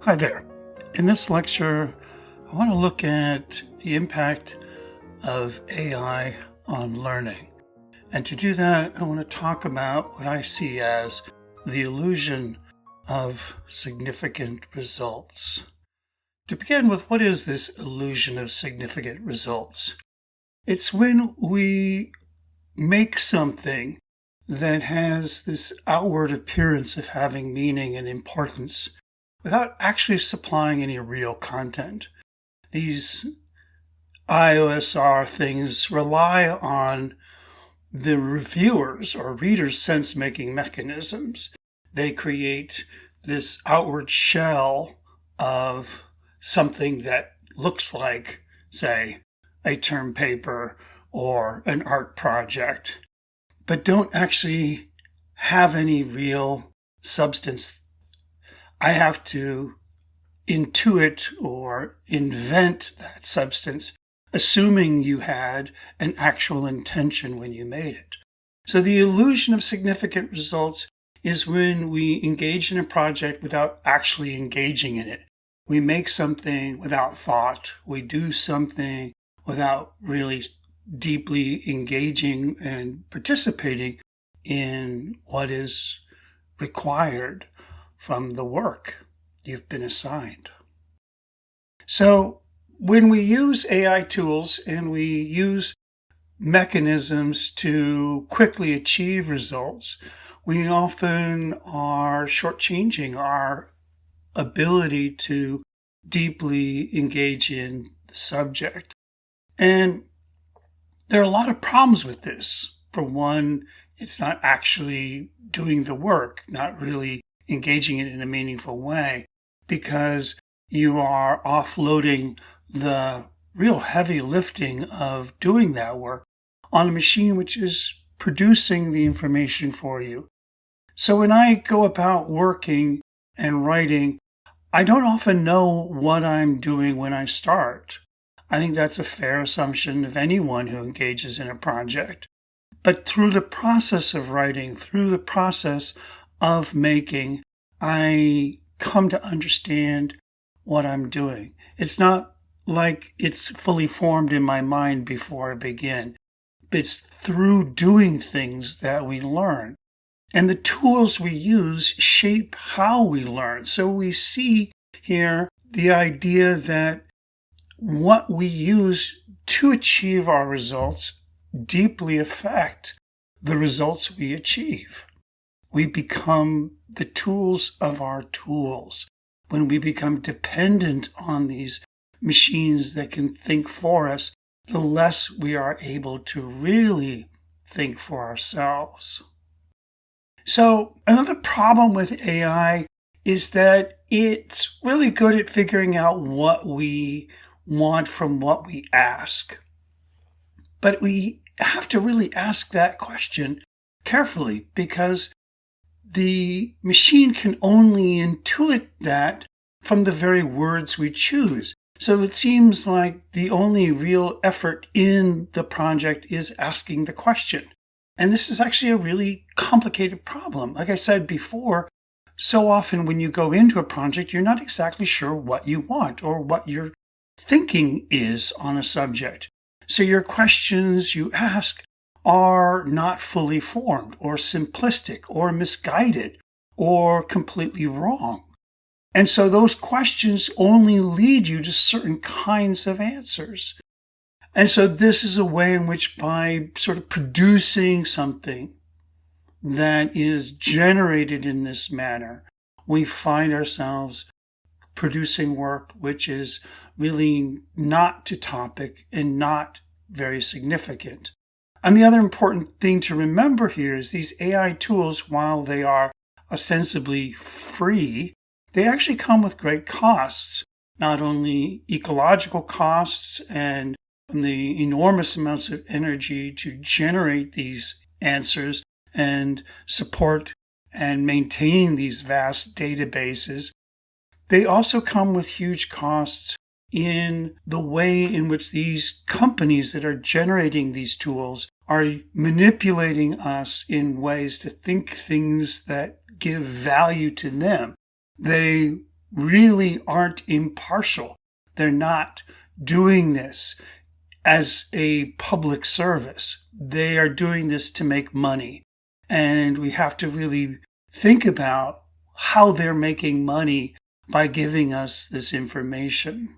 Hi there. In this lecture, I want to look at the impact of AI on learning. And to do that, I want to talk about what I see as the illusion of significant results. To begin with, what is this illusion of significant results? It's when we make something that has this outward appearance of having meaning and importance without actually supplying any real content. These IOSR things rely on the reviewers or readers' sense-making mechanisms. They create this outward shell of something that looks like, say, a term paper or an art project, but don't actually have any real substance. I have to intuit or invent that substance, assuming you had an actual intention when you made it. So the illusion of significant results is when we engage in a project without actually engaging in it. We make something without thought. We do something without really deeply engaging and participating in what is required from the work you've been assigned. So when we use AI tools and we use mechanisms to quickly achieve results, we often are shortchanging our ability to deeply engage in the subject. And there are a lot of problems with this. For one, it's not actually doing the work, not really engaging it in a meaningful way, because you are offloading the real heavy lifting of doing that work on a machine which is producing the information for you. So when I go about working and writing, I don't often know what I'm doing when I start. I think that's a fair assumption of anyone who engages in a project. But through the process of writing, through the process of making, I come to understand what I'm doing. It's not like it's fully formed in my mind before I begin. It's through doing things that we learn. And the tools we use shape how we learn. So we see here the idea that what we use to achieve our results deeply affect the results we achieve. We become the tools of our tools. When we become dependent on these machines that can think for us, the less we are able to really think for ourselves. So another problem with AI is that it's really good at figuring out what we want from what we ask. But we have to really ask that question carefully, because the machine can only intuit that from the very words we choose. So it seems like the only real effort in the project is asking the question. And this is actually a really complicated problem. Like I said before, so often when you go into a project, you're not exactly sure what you want or what your thinking is on a subject. So your questions you ask are not fully formed or simplistic or misguided or completely wrong. And so those questions only lead you to certain kinds of answers. And so this is a way in which, by sort of producing something that is generated in this manner, we find ourselves producing work which is really not to topic and not very significant. And the other important thing to remember here is these AI tools, while they are ostensibly free, they actually come with great costs, not only ecological costs and the enormous amounts of energy to generate these answers and support and maintain these vast databases. They also come with huge costs in the way in which these companies that are generating these tools are manipulating us in ways to think things that give value to them. They really aren't impartial. They're not doing this as a public service. They are doing this to make money. And we have to really think about how they're making money by giving us this information.